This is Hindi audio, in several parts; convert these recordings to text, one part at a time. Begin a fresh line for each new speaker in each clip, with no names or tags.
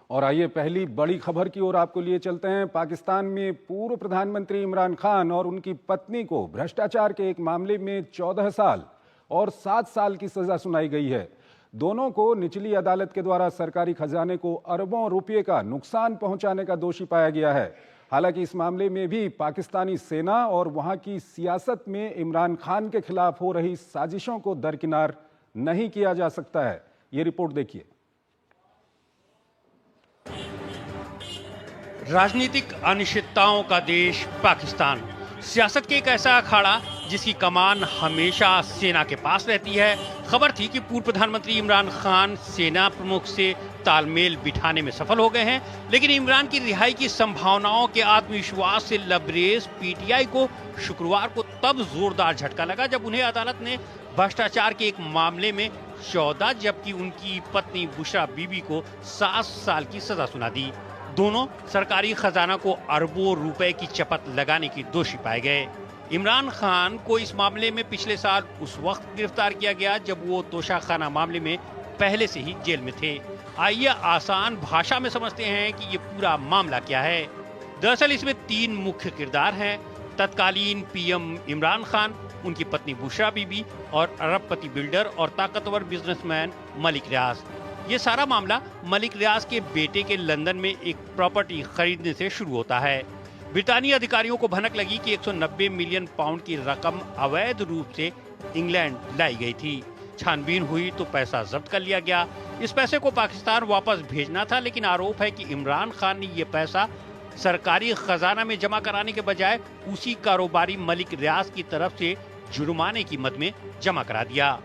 और आइए पहली बड़ी खबर की ओर आपको लिए चलते हैं। पाकिस्तान में पूर्व प्रधानमंत्री इमरान खान और उनकी पत्नी को भ्रष्टाचार के एक मामले में 14 साल और 7 साल की सजा सुनाई गई है। दोनों को निचली अदालत के द्वारा सरकारी खजाने को अरबों रुपये का नुकसान पहुंचाने का दोषी पाया गया है। हालांकि इस मामले में भी पाकिस्तानी सेना और वहां की सियासत में इमरान खान के खिलाफ हो रही साजिशों को दरकिनार नहीं किया जा सकता है। ये रिपोर्ट देखिए।
राजनीतिक अनिश्चितताओं का देश पाकिस्तान, सियासत के एक ऐसा अखाड़ा जिसकी कमान हमेशा सेना के पास रहती है। खबर थी कि पूर्व प्रधानमंत्री इमरान खान सेना प्रमुख से तालमेल बिठाने में सफल हो गए हैं, लेकिन इमरान की रिहाई की संभावनाओं के आत्मविश्वास से लबरेज पीटीआई को शुक्रवार को तब जोरदार झटका लगा जब उन्हें अदालत ने भ्रष्टाचार के एक मामले में 14 जबकि उनकी पत्नी बुशरा बीबी को 7 साल की सजा सुना दी। दोनों सरकारी खजाना को अरबों रुपए की चपत लगाने की दोषी पाए गए। इमरान खान को इस मामले में पिछले साल उस वक्त गिरफ्तार किया गया जब वो तोशाखाना मामले में पहले से ही जेल में थे। आइए आसान भाषा में समझते हैं कि ये पूरा मामला क्या है। दरअसल इसमें 3 मुख्य किरदार हैं: तत्कालीन पीएम इमरान खान, उनकी पत्नी बुशरा बीबी और अरबपति बिल्डर और ताकतवर बिजनेसमैन मलिक रियाज। ये सारा मामला मलिक रियाज के बेटे के लंदन में एक प्रॉपर्टी खरीदने से शुरू होता है। ब्रितानी अधिकारियों को भनक लगी कि 190 मिलियन पाउंड की रकम अवैध रूप से इंग्लैंड लाई गई थी। छानबीन हुई तो पैसा जब्त कर लिया गया। इस पैसे को पाकिस्तान वापस भेजना था, लेकिन आरोप है कि इमरान खान ने ये पैसा सरकारी खजाना में जमा कराने के बजाय उसी कारोबारी मलिक रियाज की तरफ से जुर्माने की मद में जमा करा दिया।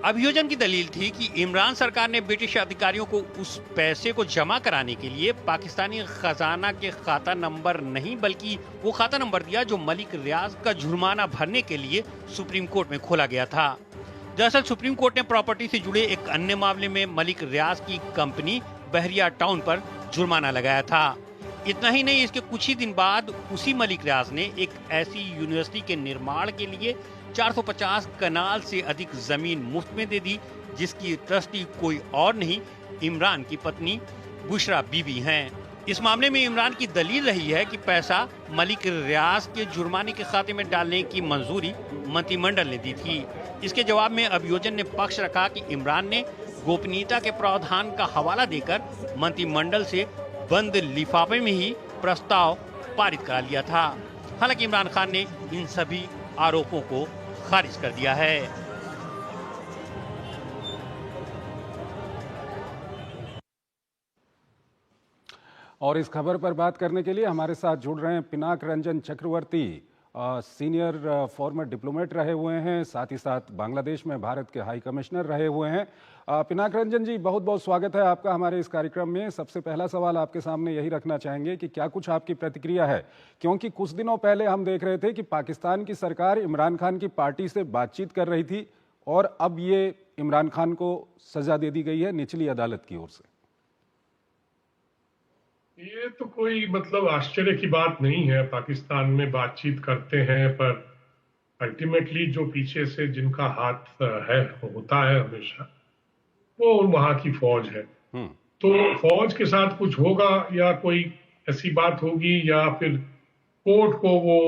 अभियोजन की दलील थी कि इमरान सरकार ने ब्रिटिश अधिकारियों को उस पैसे को जमा कराने के लिए पाकिस्तानी खजाना के खाता नंबर नहीं बल्कि वो खाता नंबर दिया जो मलिक रियाज का जुर्माना भरने के लिए सुप्रीम कोर्ट में खोला गया था। दरअसल सुप्रीम कोर्ट ने प्रॉपर्टी से जुड़े एक अन्य मामले में मलिक रियाज की कंपनी बहरिया टाउन पर जुर्माना लगाया था। इतना ही नहीं, इसके कुछ ही दिन बाद उसी मलिक रियाज ने एक ऐसी यूनिवर्सिटी के निर्माण के लिए 450 कनाल से अधिक जमीन मुफ्त में दे दी जिसकी ट्रस्टी कोई और नहीं, इमरान की पत्नी बुशरा बीबी हैं। इस मामले में इमरान की दलील रही है कि पैसा मलिक रियाज के जुर्माने के खाते में डालने की मंजूरी मंत्रिमंडल ने दी थी। इसके जवाब में अभियोजन ने पक्ष रखा कि इमरान ने गोपनीयता के प्रावधान का हवाला देकर मंत्रिमंडल से बंद लिफाफे में ही प्रस्ताव पारित करा लिया था। हालांकि इमरान खान ने इन सभी आरोपों को खारिज कर दिया है।
और इस खबर पर बात करने के लिए हमारे साथ जुड़ रहे हैं पिनाक रंजन चक्रवर्ती, सीनियर फॉर्मर डिप्लोमेट रहे हुए हैं, साथ ही साथ बांग्लादेश में भारत के हाई कमिश्नर रहे हुए हैं। पिनाक रंजन जी, बहुत बहुत स्वागत है आपका हमारे इस कार्यक्रम में। सबसे पहला सवाल आपके सामने यही रखना चाहेंगे कि क्या कुछ आपकी प्रतिक्रिया है, क्योंकि कुछ दिनों पहले हम देख रहे थे कि पाकिस्तान की सरकार इमरान खान की पार्टी से बातचीत कर रही थी और अब ये इमरान खान को सजा दे दी गई है निचली अदालत की ओर से।
ये तो कोई मतलब आश्चर्य की बात नहीं है। पाकिस्तान में बातचीत करते हैं पर अल्टीमेटली जो पीछे से जिनका हाथ है होता है हमेशा, वो वहां की फौज है। तो फौज के साथ कुछ होगा या कोई ऐसी बात होगी या फिर कोर्ट को वो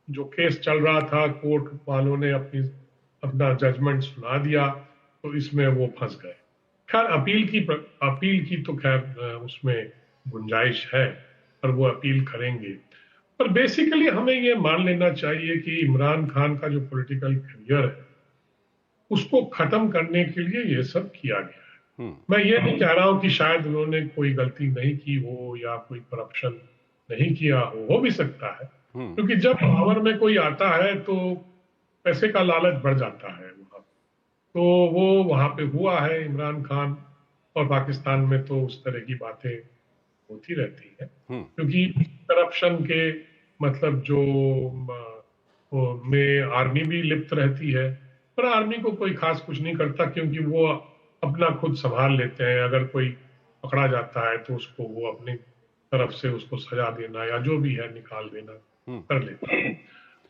जो केस चल रहा था कोर्ट वालों ने अपना जजमेंट सुना दिया तो इसमें वो फंस गए। खैर अपील की तो खैर उसमें गुंजाइश है पर वो अपील करेंगे। पर बेसिकली हमें ये मान लेना चाहिए कि इमरान खान का जो पॉलिटिकल करियर है उसको खत्म करने के लिए ये सब किया गया है। मैं ये नहीं कह रहा हूं कि शायद उन्होंने कोई गलती नहीं की हो या कोई करप्शन नहीं किया हो भी सकता है, क्योंकि जब पावर में कोई आता है तो पैसे का लालच बढ़ जाता है वहां। तो वो वहां पे हुआ है इमरान खान, और पाकिस्तान में तो उस तरह की बातें होती रहती है क्योंकि करप्शन के मतलब जो में आर्मी भी लिप्त रहती है, पर आर्मी को कोई खास कुछ नहीं करता क्योंकि वो अपना खुद संभाल लेते हैं। अगर कोई पकड़ा जाता है तो उसको वो अपनी तरफ से उसको सजा देना या जो भी है निकाल देना कर लेता है।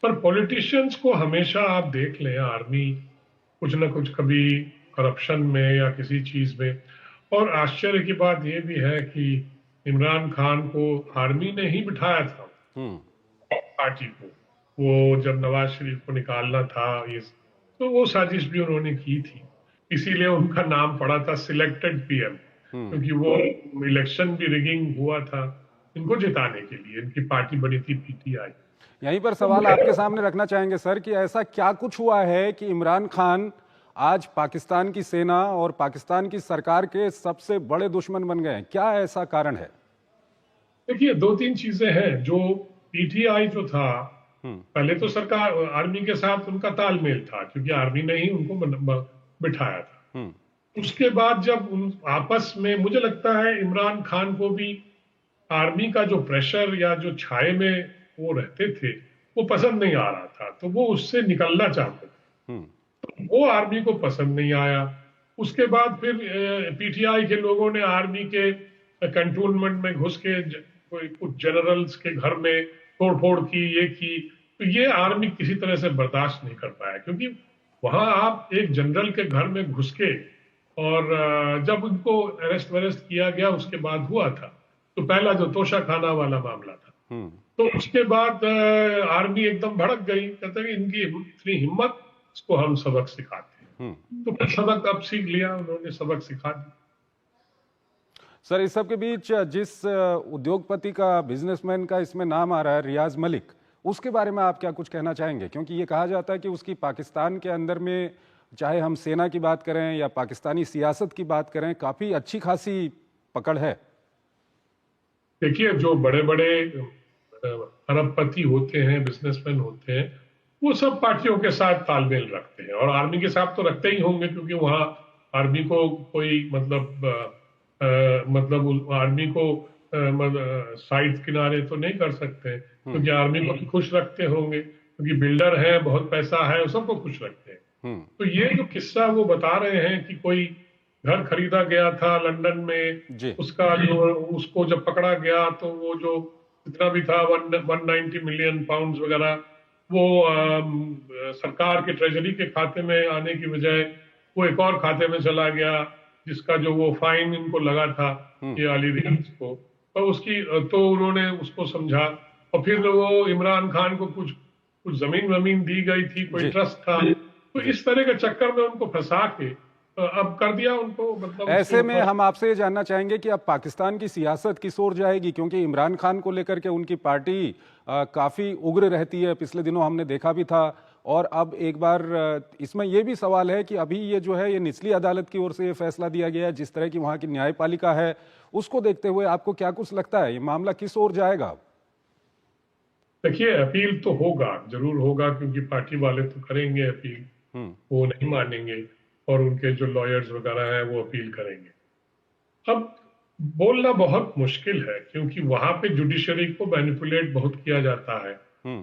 पर पॉलिटिशियंस को हमेशा आप देख लें, आर्मी कुछ ना कुछ कभी करप्शन में या किसी चीज में और आश्चर्य की बात यह भी है कि इमरान खान को आर्मी ने ही बिठाया था पार्टी को। वो जब नवाज शरीफ को निकालना था ये, तो वो साजिश भी उन्होंने की थी, इसीलिए उनका नाम पड़ा था सिलेक्टेड पीएम, क्योंकि वो इलेक्शन भी रिगिंग हुआ था इनको जिताने के लिए। इनकी पार्टी बनी थी पीटीआई।
यहीं पर सवाल आपके सामने रखना चाहेंगे सर कि ऐसा क्या कुछ हुआ है कि इमरान खान आज पाकिस्तान की सेना और पाकिस्तान की सरकार के सबसे बड़े दुश्मन बन गए हैं? क्या ऐसा कारण है?
देखिए, दो तीन चीजें हैं। जो पीटीआई जो था, पहले तो सरकार आर्मी के साथ उनका तालमेल था, क्योंकि आर्मी ने ही उनको बिठाया था। उसके बाद जब उन आपस में, मुझे लगता है इमरान खान को भी आर्मी का जो प्रेशर या जो छाये में वो रहते थे वो पसंद नहीं आ रहा था, तो वो उससे निकलना चाहते थे। तो वो आर्मी को पसंद नहीं आया। उसके बाद फिर पीटीआई के लोगों ने आर्मी के कंटोनमेंट में घुस के कुछ जनरल्स के घर में तोड़फोड़ की, ये की। तो ये आर्मी किसी तरह से बर्दाश्त नहीं कर पाया, क्योंकि वहां आप एक जनरल के घर में घुस के, और जब उनको अरेस्ट वरेस्ट किया गया उसके बाद हुआ था, तो पहला जो तोशा खाना वाला मामला था, तो उसके बाद आर्मी एकदम भड़क गई, कहते हैं इनकी इतनी हिम्मत, इसको हम सबक सिखाते हैं। तो फिर सबक अब सीख लिया, उन्होंने सबक सिखा दिया।
सर, इस सब के बीच जिस उद्योगपति का, बिजनेसमैन का इसमें नाम आ रहा है, रियाज मलिक, उसके बारे में आप क्या कुछ कहना चाहेंगे? क्योंकि ये कहा जाता है कि उसकी पाकिस्तान के अंदर में, चाहे हम सेना की बात करें या पाकिस्तानी सियासत की बात करें, काफी अच्छी खासी पकड़ है।
देखिए, जो बड़े बड़े अरबपति होते हैं, बिजनेसमैन होते हैं, वो सब पार्टियों के साथ तालमेल रखते हैं, और आर्मी के साथ तो रखते ही होंगे, क्योंकि वहां आर्मी को कोई मतलब आर्मी को साइड किनारे तो नहीं कर सकते, क्योंकि आर्मी को तो खुश रखते होंगे, क्योंकि बिल्डर है, बहुत पैसा है, सबको खुश रखते हैं। तो ये जो किस्सा वो बता रहे हैं कि कोई घर खरीदा गया था लंदन में, उसका जो, उसको जब पकड़ा गया तो वो जो जितना भी था 190 मिलियन पाउंड वगैरह, वो सरकार के ट्रेजरी के खाते में आने की बजाय वो एक और खाते में चला गया, जिसका जो वो फाइन इनको लगा था ये आली रियाज को, तो उसकी, तो उन्होंने उसको समझा, और फिर वो इमरान खान को कुछ जमीन दी गई थी, कोई ट्रस्ट था, तो इस तरह के चक्कर में उनको फंसा के अब कर दिया उनको। मतलब
ऐसे में हम आपसे ये जानना चाहेंगे कि अब पाकिस्तान की सियासत किस ओर जाएगी, क्योंकि इमरान खान को लेकर के उनकी पार्टी काफी उग्र रहती है, पिछले दिनों हमने देखा भी था, और अब एक बार इसमें यह भी सवाल है कि अभी ये जो है ये निचली अदालत की ओर से ये फैसला दिया गया है, जिस तरह की वहां की न्यायपालिका है, उसको देखते हुए आपको क्या कुछ लगता है, ये मामला किस ओर जाएगा?
देखिए, अपील तो होगा, जरूर होगा, क्योंकि पार्टी वाले तो करेंगे अपील, वो नहीं मानेंगे, और उनके जो लॉयर्स वगैरह हैं वो अपील करेंगे। अब बोलना बहुत मुश्किल है, क्योंकि वहां पे जुडिशरी को मैनिपुलेट बहुत किया जाता है।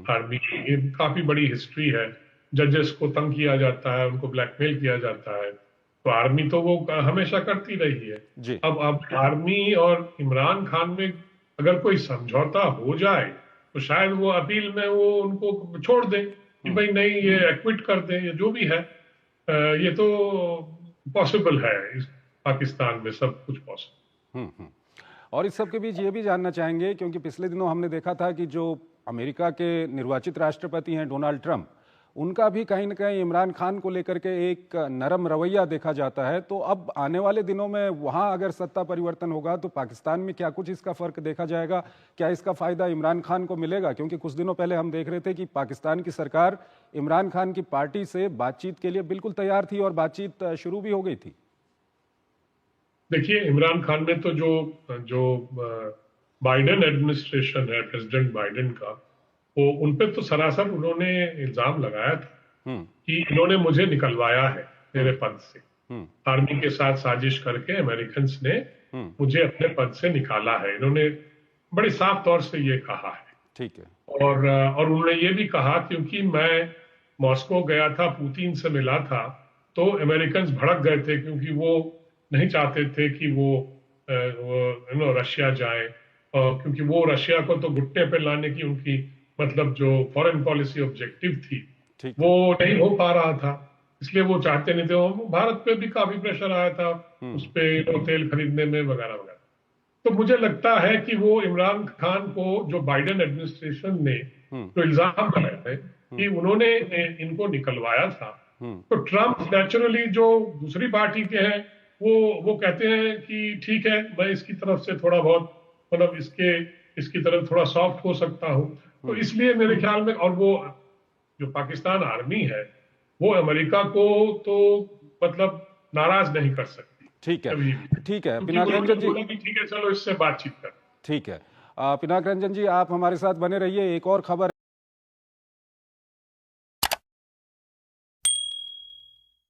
आर्मी की काफी बड़ी हिस्ट्री है, जजेस को तंग किया जाता है, उनको ब्लैकमेल किया जाता है, तो आर्मी तो वो हमेशा करती रही है। अब आर्मी और इमरान खान में अगर कोई समझौता हो जाए तो शायद वो अपील में वो उनको छोड़ दें कि भाई नहीं, ये एक्विट कर दें, ये जो भी है। ये तो पॉसिबल है, इस पाकिस्तान में सब कुछ पॉसिबल।
और इस सब के बीच ये भी जानना चाहेंगे, क्योंकि पिछले दिनों हमने देखा था कि जो अमेरिका के निर्वाचित राष्ट्रपति हैं डोनाल्ड ट्रंप, उनका भी कहीं ना कहीं इमरान खान को लेकर के एक नरम रवैया देखा जाता है। तो अब आने वाले दिनों में वहां अगर सत्ता परिवर्तन होगा तो पाकिस्तान में क्या कुछ इसका फर्क देखा जाएगा? क्या इसका फायदा इमरान खान को मिलेगा? क्योंकि कुछ दिनों पहले हम देख रहे थे कि पाकिस्तान की सरकार इमरान खान की पार्टी से बातचीत के लिए बिल्कुल तैयार थी और बातचीत शुरू भी हो गई थी।
देखिए, इमरान खान में तो जो बाइडेन एडमिनिस्ट्रेशन है, प्रेसिडेंट बाइडेन का, वो उन पे तो सरासर उन्होंने इल्जाम लगाया था कि इन्होंने मुझे निकलवाया है मेरे पद से। आर्मी के साथ साजिश करके अमेरिकन ने मुझे अपने पद से निकाला है, इन्होंने बड़े साफ तौर से ये कहा है।
ठीक है।
और उन्होंने ये भी कहा, क्योंकि मैं मॉस्को गया था, पुतिन से मिला था, तो अमेरिकन भड़क गए थे, क्योंकि वो नहीं चाहते थे कि वो रशिया जाए, क्योंकि वो रशिया को तो घुटने पे लाने की उनकी मतलब जो फॉरेन पॉलिसी ऑब्जेक्टिव थी वो नहीं हो पा रहा था। इसलिए वो चाहते नहीं थे। वो भारत पे भी काफी प्रेशर आया था उस पे तेल खरीदने में वगैरह वगैरह। तो मुझे लगता है कि वो इमरान खान को जो बाइडेन एडमिनिस्ट्रेशन ने जो इल्जाम लगाए थे कि उन्होंने इनको निकलवाया था, तो ट्रम्प नेचुरली जो दूसरी पार्टी के हैं वो कहते हैं कि ठीक है, मैं इसकी तरफ से थोड़ा बहुत मतलब इसकी तरफ थोड़ा सॉफ्ट हो सकता हूं। तो इसलिए मेरे ख्याल में, और वो जो पाकिस्तान आर्मी है वो अमेरिका को तो मतलब नाराज नहीं कर सकती।
ठीक है,
कभी भी।
ठीक है
क्योंकि
पिनाक रंजन जी,
बोला कि ठीक है चलो इससे बातचीत कर।
ठीक है। पिनाक रंजन जी, आप हमारे साथ बने रहिए। एक और खबर